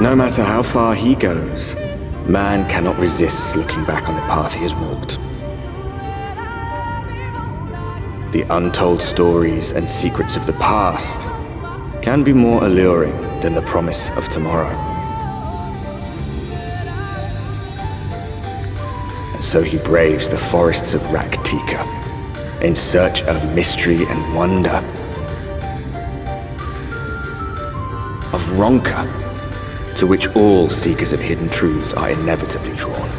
No matter how far he goes, man cannot resist looking back on the path he has walked. The untold stories and secrets of the past can be more alluring than the promise of tomorrow. And so he braves the forests of Rak'tika in search of mystery and wonder, of Ronka, to which all seekers of hidden truths are inevitably drawn.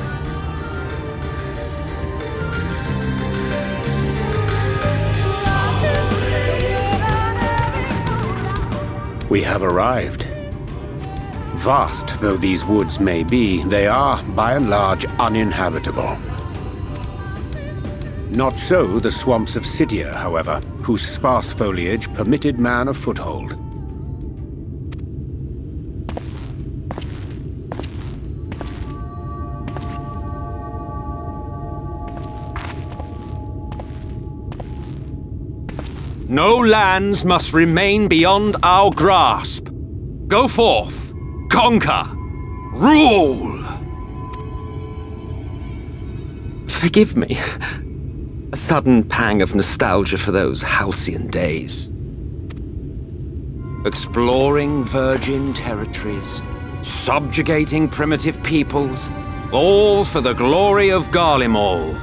We have arrived. Vast though these woods may be, they are, by and large, uninhabitable. Not so the swamps of Sidia, however, whose sparse foliage permitted man a foothold. No lands must remain beyond our grasp. Go forth, conquer, rule! Forgive me. A sudden pang of nostalgia for those halcyon days. Exploring virgin territories, subjugating primitive peoples, all for the glory of Garlemald.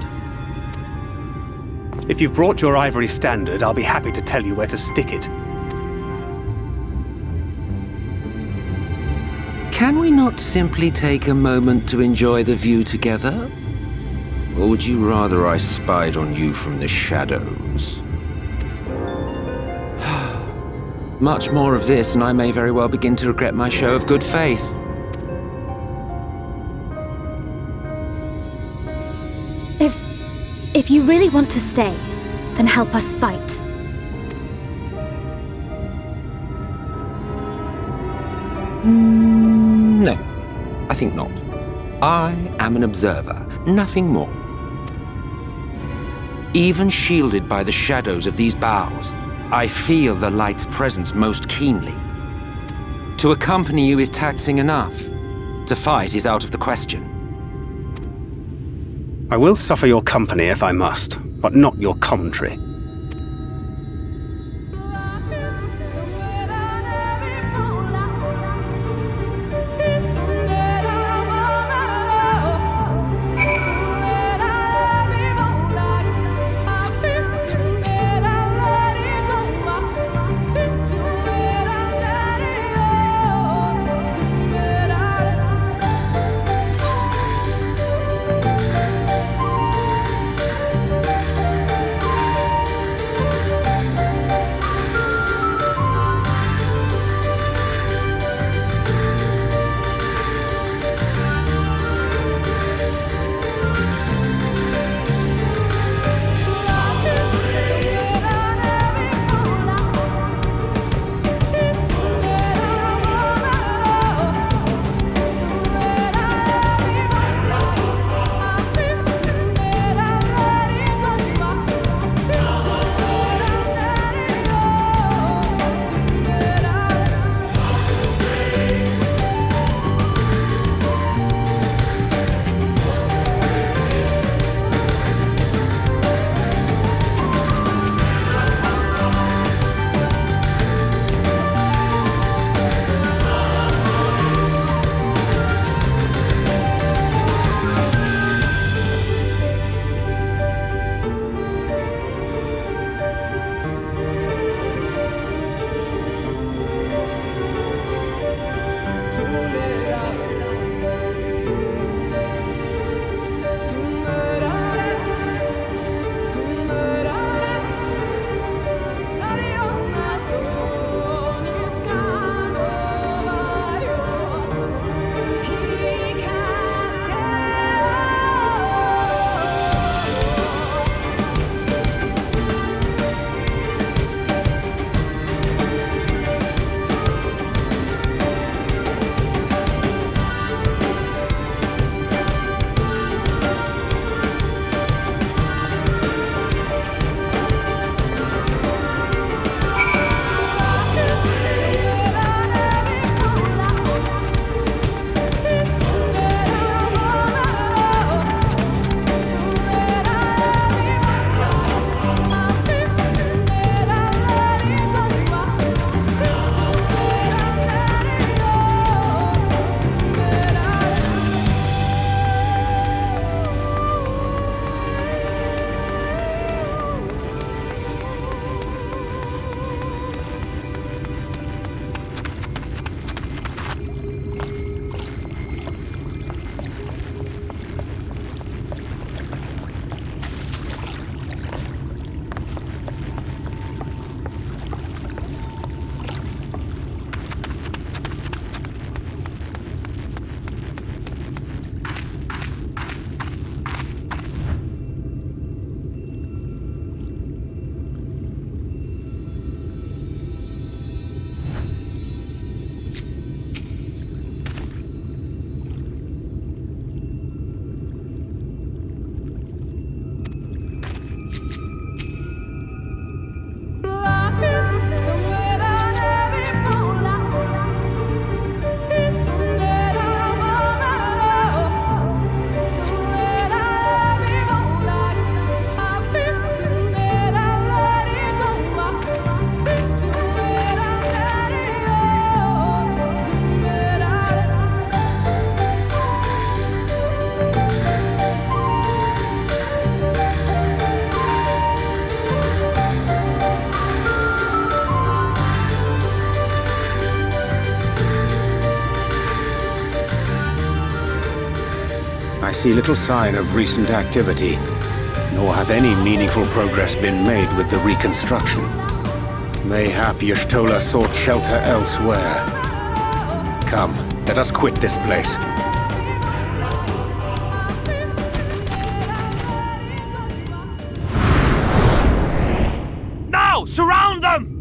If you've brought your ivory standard, I'll be happy to tell you where to stick it. Can we not simply take a moment to enjoy the view together? Or would you rather I spied on you from the shadows? Much more of this, and I may very well begin to regret my show of good faith. If you really want to stay, then help us fight. No, I think not. I am an observer, nothing more. Even shielded by the shadows of these boughs, I feel the light's presence most keenly. To accompany you is taxing enough. To fight is out of the question. I will suffer your company if I must, but not your commentary. I see little sign of recent activity, nor hath any meaningful progress been made with the reconstruction. Mayhap Y'shtola sought shelter elsewhere. Come, let us quit this place. Now! Surround them!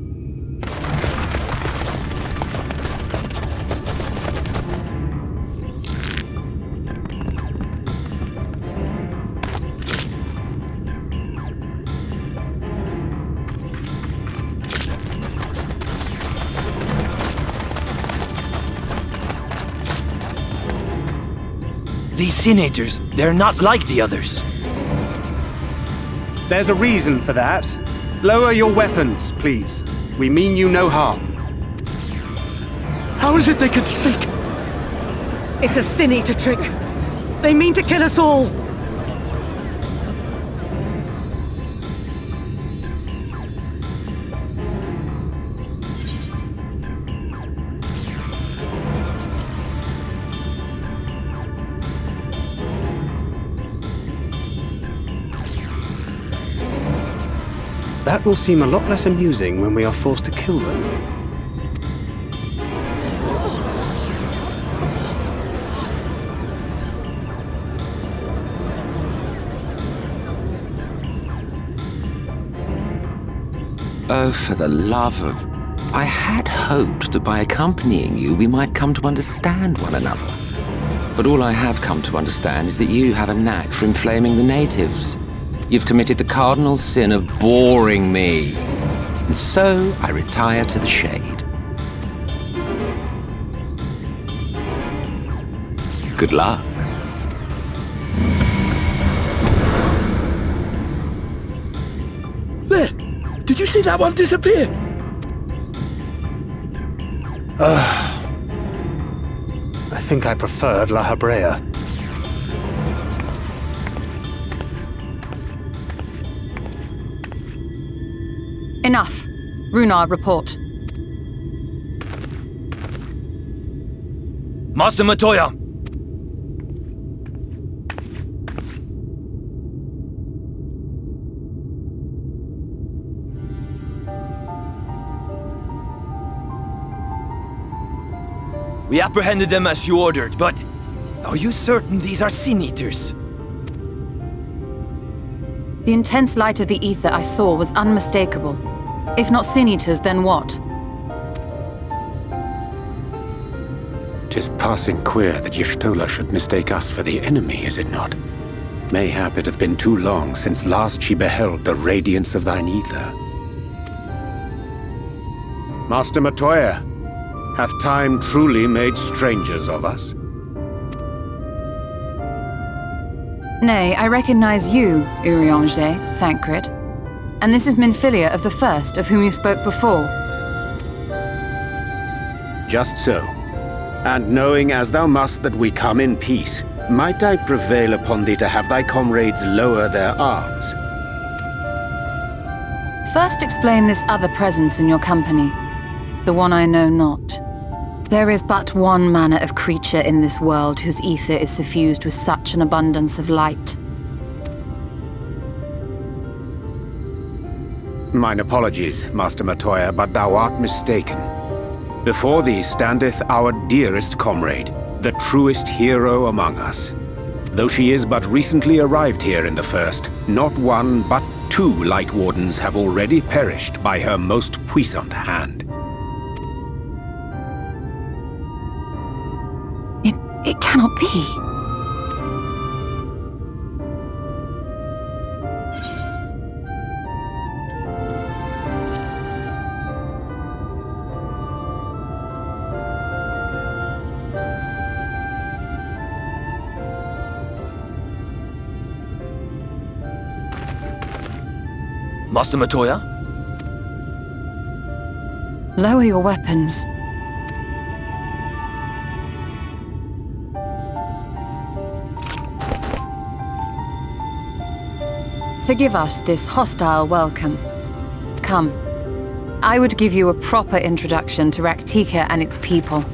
These senators, they're not like the others. There's a reason for that. Lower your weapons, please. We mean you no harm. How is it they can speak? It's a Sin Eater trick. They mean to kill us all. That will seem a lot less amusing when we are forced to kill them. Oh, for the love of... I had hoped that by accompanying you, we might come to understand one another. But all I have come to understand is that you have a knack for inflaming the natives. You've committed the cardinal sin of boring me. And so I retire to the shade. Good luck. There! Did you see that one disappear? I think I preferred La Habrea. Enough. Runar, report. Master Matoya! We apprehended them as you ordered, but are you certain these are Sin Eaters? The intense light of the ether I saw was unmistakable. If not Sin Eaters, then what? 'Tis passing queer that Y'shtola should mistake us for the enemy, is it not? Mayhap it hath been too long since last she beheld the radiance of thine ether. Master Matoya, hath time truly made strangers of us? Nay, I recognize you, Urianger, Thancred. And this is Minfilia of the First, of whom you spoke before. Just so. And knowing as thou must that we come in peace, might I prevail upon thee to have thy comrades lower their arms? First explain this other presence in your company, the one I know not. There is but one manner of creature in this world whose ether is suffused with such an abundance of light. Mine apologies, Master Matoya, but thou art mistaken. Before thee standeth our dearest comrade, the truest hero among us. Though she is but recently arrived here in the First, not one but two Light Wardens have already perished by her most puissant hand. It cannot be. Master Matoya? Lower your weapons. Forgive us this hostile welcome. Come. I would give you a proper introduction to Rak'tika and its people.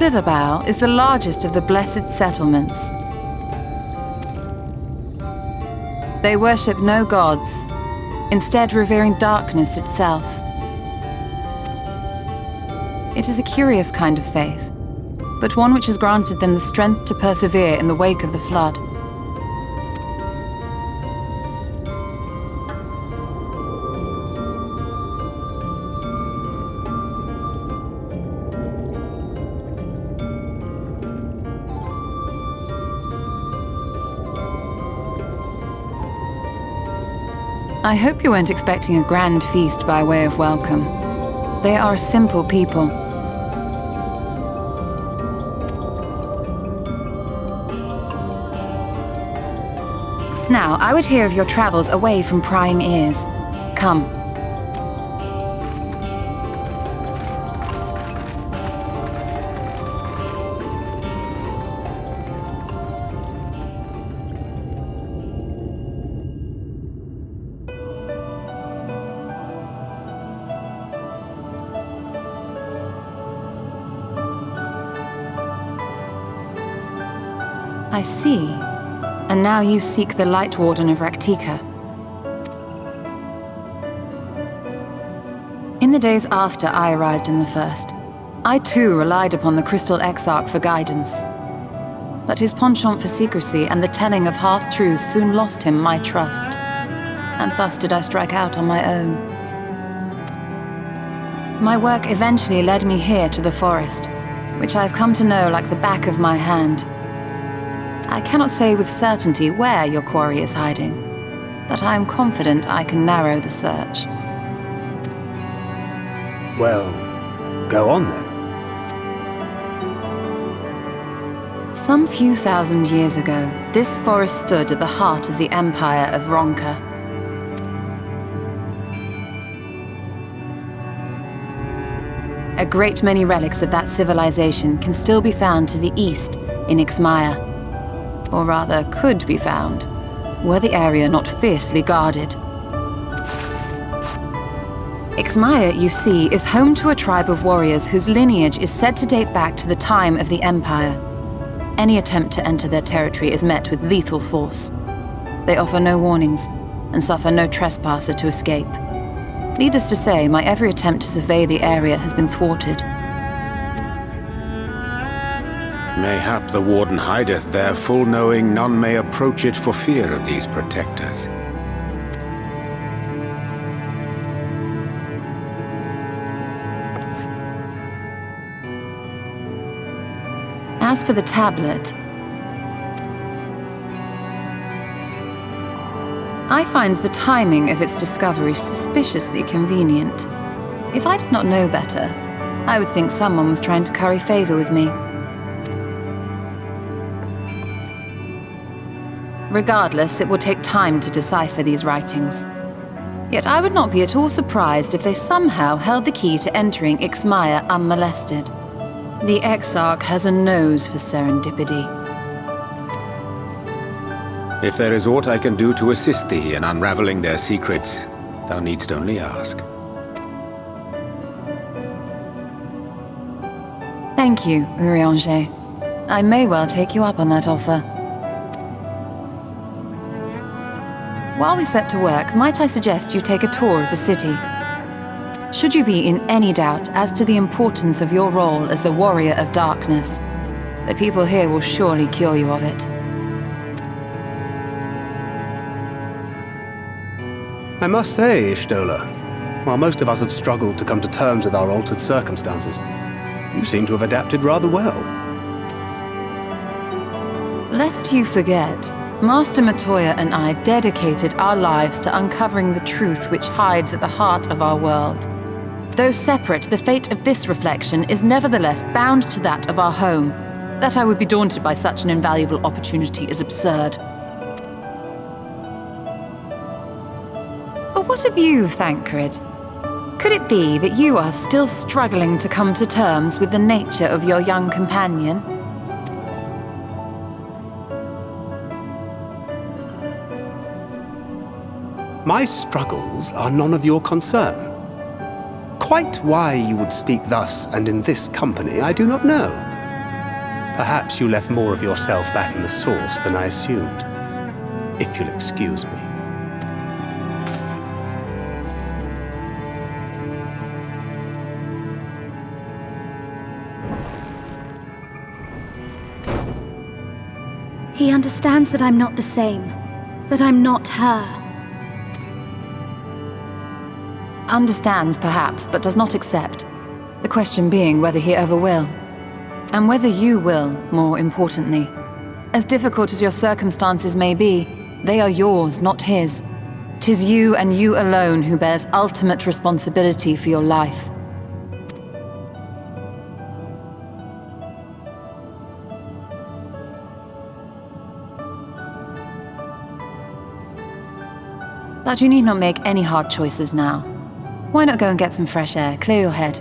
Thitherbow is the largest of the blessed settlements. They worship no gods, instead revering darkness itself. It is a curious kind of faith, but one which has granted them the strength to persevere in the wake of the flood. I hope you weren't expecting a grand feast by way of welcome. They are a simple people. Now, I would hear of your travels away from prying ears. Come. I see. And now you seek the Light Warden of Rak'tika. In the days after I arrived in the First, I too relied upon the Crystal Exarch for guidance. But his penchant for secrecy and the telling of half-truths soon lost him my trust. And thus did I strike out on my own. My work eventually led me here to the forest, which I have come to know like the back of my hand. I cannot say with certainty where your quarry is hiding, but I am confident I can narrow the search. Well, go on then. Some few thousand years ago, this forest stood at the heart of the Empire of Ronka. A great many relics of that civilization can still be found to the east in XXIV. Or rather, could be found, were the area not fiercely guarded. XXIV, you see, is home to a tribe of warriors whose lineage is said to date back to the time of the Empire. Any attempt to enter their territory is met with lethal force. They offer no warnings, and suffer no trespasser to escape. Needless to say, my every attempt to survey the area has been thwarted. Mayhap the Warden hideth there, full knowing none may approach it for fear of these protectors. As for the tablet, I find the timing of its discovery suspiciously convenient. If I did not know better, I would think someone was trying to curry favor with me. Regardless, it will take time to decipher these writings. Yet I would not be at all surprised if they somehow held the key to entering XXIV unmolested. The Exarch has a nose for serendipity. If there is aught I can do to assist thee in unraveling their secrets, thou needst only ask. Thank you, Urianger. I may well take you up on that offer. While we set to work, might I suggest you take a tour of the city? Should you be in any doubt as to the importance of your role as the Warrior of Darkness, the people here will surely cure you of it. I must say, Ishtola, while most of us have struggled to come to terms with our altered circumstances, you seem to have adapted rather well. Lest you forget, Master Matoya and I dedicated our lives to uncovering the truth which hides at the heart of our world. Though separate, the fate of this reflection is nevertheless bound to that of our home. That I would be daunted by such an invaluable opportunity is absurd. But what of you, Thancred? Could it be that you are still struggling to come to terms with the nature of your young companion? My struggles are none of your concern. Quite why you would speak thus and in this company, I do not know. Perhaps you left more of yourself back in the source than I assumed. If you'll excuse me. He understands that I'm not the same. That I'm not her. Understands, perhaps, but does not accept. The question being whether he ever will. And whether you will, more importantly. As difficult as your circumstances may be, they are yours, not his. 'Tis you and you alone who bears ultimate responsibility for your life. But you need not make any hard choices now. Why not go and get some fresh air, clear your head?